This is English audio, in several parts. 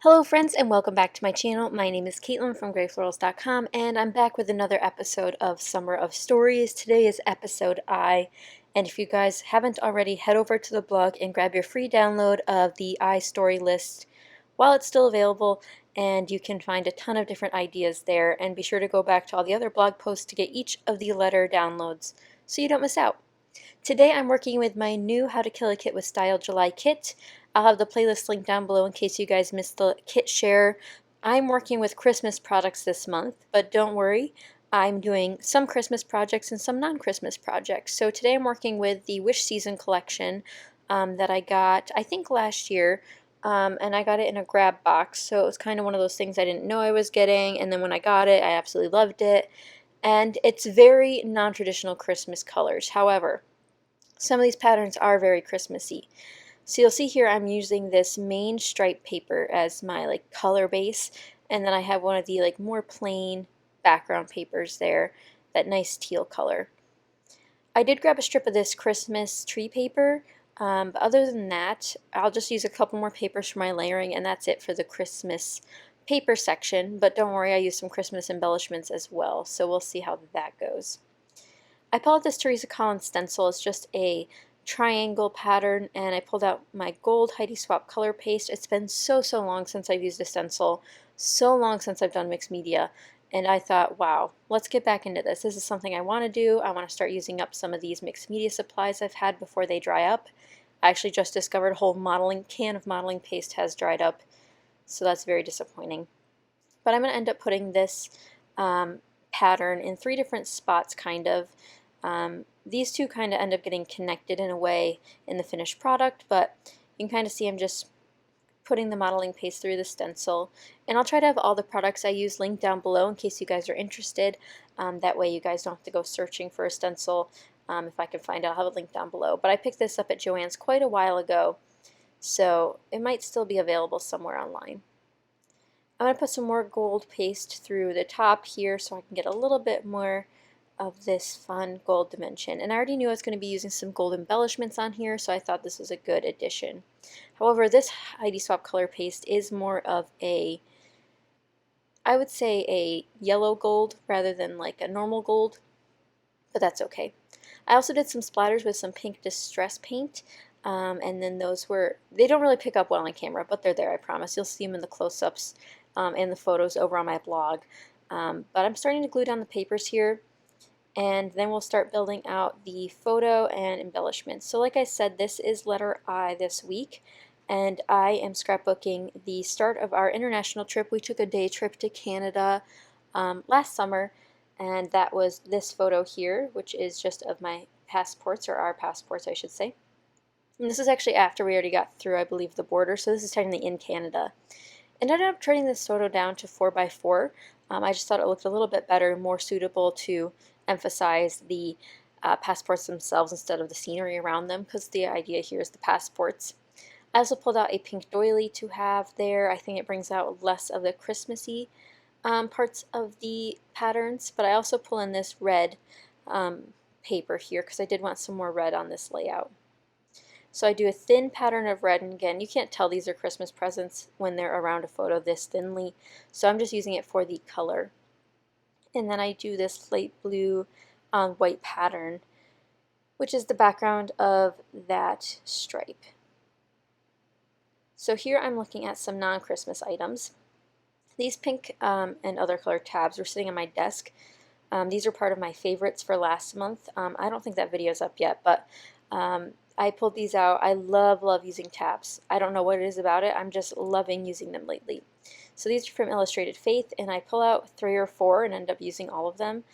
Hello friends and welcome back to my channel. My name is Caitlin from Florals.com and I'm back with another episode of Summer of Stories. Today is episode I, and if you guys haven't already, head over to the blog and grab your free download of the I story list while it's still available, and you can find a ton of different ideas there, and be sure to go back to all the other blog posts to get each of the letter downloads so you don't miss out. Today I'm working with my new How to Kill a Kit with Style July kit. I'll have the playlist linked down below in case you guys missed the kit share. I'm working with Christmas products this month, but don't worry, I'm doing some Christmas projects and some non-Christmas projects. So today I'm working with the Wish Season collection that I got, I think last year, and I got it in a grab box. So it was kind of one of those things I didn't know I was getting, and then when I got it, I absolutely loved it. And it's very non-traditional Christmas colors. However, some of these patterns are very Christmassy. So you'll see here I'm using this main stripe paper as my color base, and then I have one of the more plain background papers there, that nice teal color. I did grab a strip of this Christmas tree paper, but other than that, I'll just use a couple more papers for my layering, and that's it for the Christmas paper section. But don't worry, I used some Christmas embellishments as well, so we'll see how that goes. I pulled out this Teresa Collins stencil. It's just a triangle pattern, and I pulled out my gold Heidi Swap color paste. It's been so long since I've used a stencil, so long since I've done mixed media, and I thought, wow, let's get back into this. This is something I want to do. I want to start using up some of these mixed media supplies I've had before they dry up. I actually just discovered a whole can of modeling paste has dried up, so that's very disappointing. But I'm going to end up putting this pattern in 3 different spots, kind of. These two kind of end up getting connected in a way in the finished product, but you can kind of see I'm just putting the modeling paste through the stencil. And I'll try to have all the products I use linked down below in case you guys are interested. That way you guys don't have to go searching for a stencil. If I can find it, I'll have a link down below. But I picked this up at Joann's quite a while ago, so it might still be available somewhere online. I'm going to put some more gold paste through the top here so I can get a little bit more of this fun gold dimension. And I already knew I was going to be using some gold embellishments on here, so I thought this was a good addition. However, this Heidi Swap color paste is more of a, I would say, a yellow gold rather than like a normal gold, but that's okay. I also did some splatters with some pink distress paint, and then they don't really pick up well on camera, but they're there, I promise. You'll see them in the close-ups and the photos over on my blog. But I'm starting to glue down the papers here, and then we'll start building out the photo and embellishments. So like I said, this is letter I this week, and I am scrapbooking the start of our international trip. We took a day trip to Canada last summer, and that was this photo here, which is just of my passports, or our passports I should say. And this is actually after we already got through, I believe, the border, so this is technically in Canada. And I ended up turning this photo down to 4x4. I just thought it looked a little bit better, more suitable to emphasize the passports themselves instead of the scenery around them, because the idea here is the passports. I also pulled out a pink doily to have there. I think it brings out less of the Christmassy parts of the patterns, but I also pull in this red paper here because I did want some more red on this layout. So I do a thin pattern of red, and again, you can't tell these are Christmas presents when they're around a photo this thinly, so I'm just using it for the color. And then I do this light blue on white pattern, which is the background of that stripe. So here I'm looking at some non-Christmas items. These pink and other color tabs were sitting on my desk. These are part of my favorites for last month. I don't think that video is up yet, but I pulled these out. I love using tabs. I don't know what it is about it. I'm just loving using them lately. So these are from Illustrated Faith, and I pull out 3 or 4 and end up using all of them,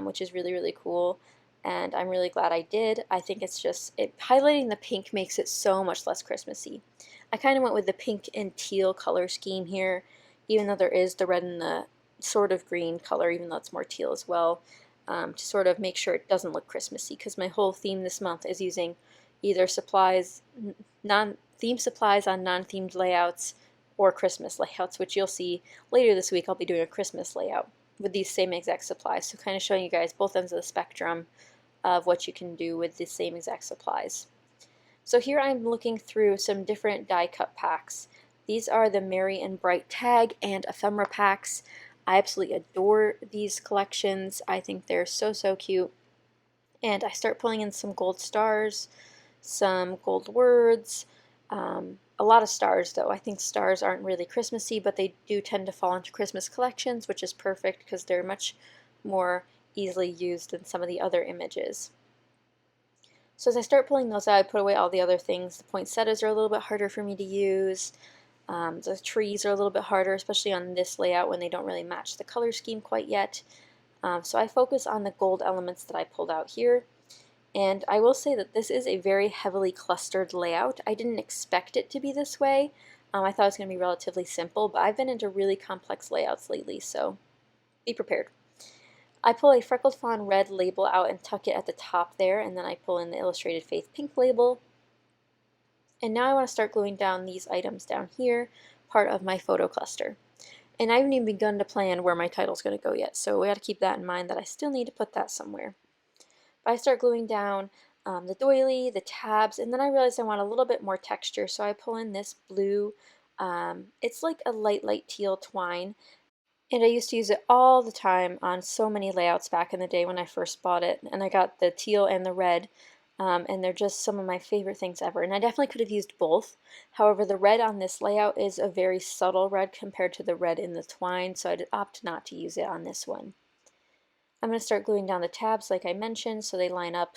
which is really cool. And I'm really glad I did. I think it's just, highlighting the pink makes it so much less Christmassy. I kind of went with the pink and teal color scheme here, even though there is the red and the sort of green color, even though it's more teal as well, to sort of make sure it doesn't look Christmassy, because my whole theme this month is using either supplies, non-themed supplies on non-themed layouts, or Christmas layouts, which you'll see later this week. I'll be doing a Christmas layout with these same exact supplies, so kind of showing you guys both ends of the spectrum of what you can do with the same exact supplies. So here I'm looking through some different die cut packs. These are the Merry and Bright tag and ephemera packs. I absolutely adore these collections. I think they're so, so cute. And I start pulling in some gold stars, some gold words, a lot of stars though. I think stars aren't really Christmassy, but they do tend to fall into Christmas collections, which is perfect because they're much more easily used than some of the other images. So as I start pulling those out, I put away all the other things. The poinsettias are a little bit harder for me to use. The trees are a little bit harder, especially on this layout when they don't really match the color scheme quite yet. So I focus on the gold elements that I pulled out here. And I will say that this is a very heavily clustered layout. I didn't expect it to be this way. I thought it was going to be relatively simple, but I've been into really complex layouts lately, so be prepared. I pull a Freckled Fawn red label out and tuck it at the top there, and then I pull in the Illustrated Faith pink label. And now I want to start gluing down these items down here, part of my photo cluster. And I haven't even begun to plan where my title's going to go yet, so we got to keep that in mind that I still need to put that somewhere. But I start gluing down the doily, the tabs, and then I realize I want a little bit more texture, so I pull in this blue, it's like a light teal twine, and I used to use it all the time on so many layouts back in the day when I first bought it, and I got the teal and the red, and they're just some of my favorite things ever, and I definitely could have used both. However, the red on this layout is a very subtle red compared to the red in the twine, so I'd opt not to use it on this one. I'm going to start gluing down the tabs like I mentioned so they line up.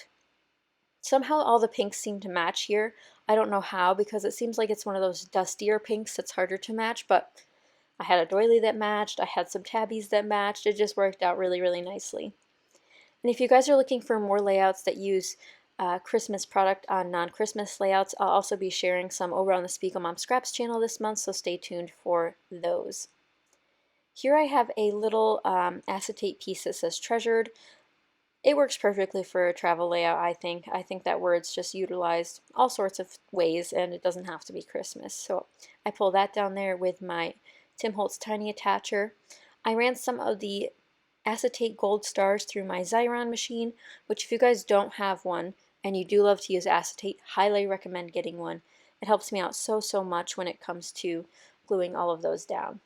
Somehow all the pinks seem to match here. I don't know how, because it seems like it's one of those dustier pinks that's harder to match, but I had a doily that matched, I had some tabbies that matched, it just worked out really, really nicely. And if you guys are looking for more layouts that use Christmas product on non-Christmas layouts, I'll also be sharing some over on the Spiegel Mom Scraps channel this month, so stay tuned for those. Here I have a little acetate piece that says Treasured. It works perfectly for a travel layout, I think. I think that word's just utilized all sorts of ways, and it doesn't have to be Christmas. So I pull that down there with my Tim Holtz Tiny Attacher. I ran some of the acetate gold stars through my Xyron machine, which if you guys don't have one and you do love to use acetate, highly recommend getting one. It helps me out so, so much when it comes to gluing all of those down.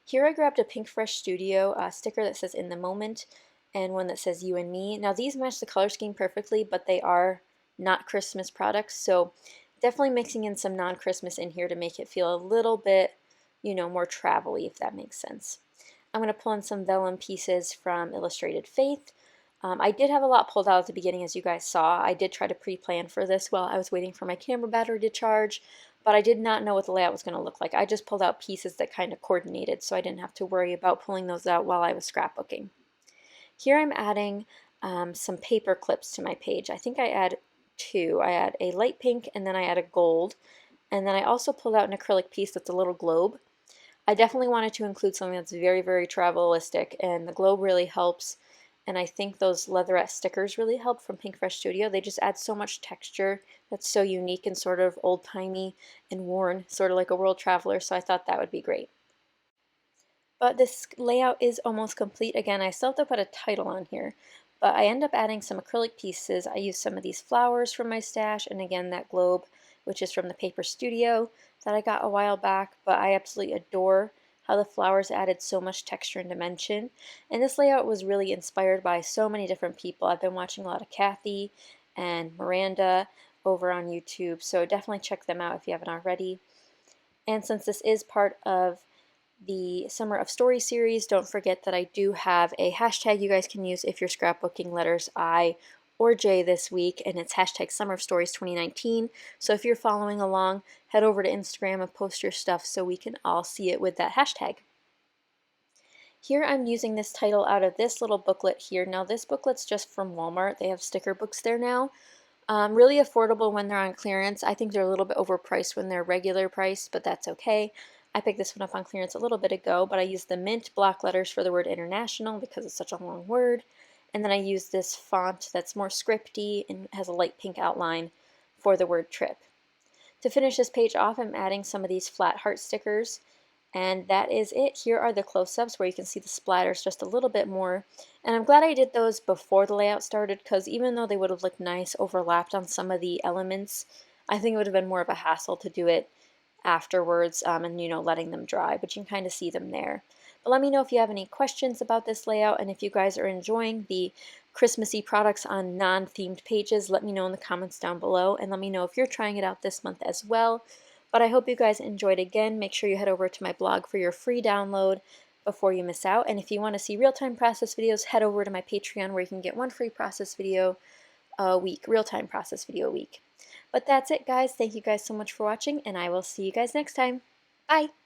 Here I grabbed a Pink Fresh Studio sticker that says In the Moment and one that says You and Me. Now these match the color scheme perfectly, but they are not Christmas products, so definitely mixing in some non-Christmas in here to make it feel a little bit, you know, more travel-y, if that makes sense. I'm going to pull in some vellum pieces from Illustrated Faith. I did have a lot pulled out at the beginning, as you guys saw. I did try to pre-plan for this while I was waiting for my camera battery to charge, but I did not know what the layout was going to look like. I just pulled out pieces that kind of coordinated, so I didn't have to worry about pulling those out while I was scrapbooking. Here I'm adding some paper clips to my page. I think I add two. I add a light pink and then I add a gold. And then I also pulled out an acrylic piece that's a little globe. I definitely wanted to include something that's very, very travelistic, and the globe really helps. And I think those leatherette stickers really help from Pink Fresh Studio. They just add so much texture that's so unique and sort of old-timey and worn, sort of like a world traveler, so I thought that would be great. But this layout is almost complete. Again, I still have to put a title on here, but I end up adding some acrylic pieces. I used some of these flowers from my stash, and again, that globe, which is from the Paper Studio that I got a while back, but I absolutely adore how the flowers added so much texture and dimension. And this layout was really inspired by so many different people. I've been watching a lot of Kathy and Miranda over on YouTube, so definitely check them out if you haven't already. And since this is part of the Summer of Story series, don't forget that I do have a hashtag you guys can use if you're scrapbooking letters I or J this week, and it's hashtag Summer of Stories 2019. So if you're following along, head over to Instagram and post your stuff so we can all see it with that hashtag. Here I'm using this title out of this little booklet here. Now this booklet's just from Walmart. They have sticker books there now. Really affordable when they're on clearance. I think they're a little bit overpriced when they're regular price, but that's okay. I picked this one up on clearance a little bit ago, but I used the mint block letters for the word international because it's such a long word. And then I used this font that's more scripty and has a light pink outline for the word trip. To finish this page off, I'm adding some of these flat heart stickers. And that is it. Here are the close-ups where you can see the splatters just a little bit more. And I'm glad I did those before the layout started, because even though they would have looked nice overlapped on some of the elements, I think it would have been more of a hassle to do it afterwards and, letting them dry, but you can kind of see them there. But let me know if you have any questions about this layout, and if you guys are enjoying the Christmassy products on non-themed pages, let me know in the comments down below, and let me know if you're trying it out this month as well. But I hope you guys enjoyed again. Make sure you head over to my blog for your free download before you miss out. And if you want to see real-time process videos, head over to my Patreon where you can get one free process video a week, real-time process video a week. But that's it, guys. Thank you guys so much for watching, and I will see you guys next time. Bye!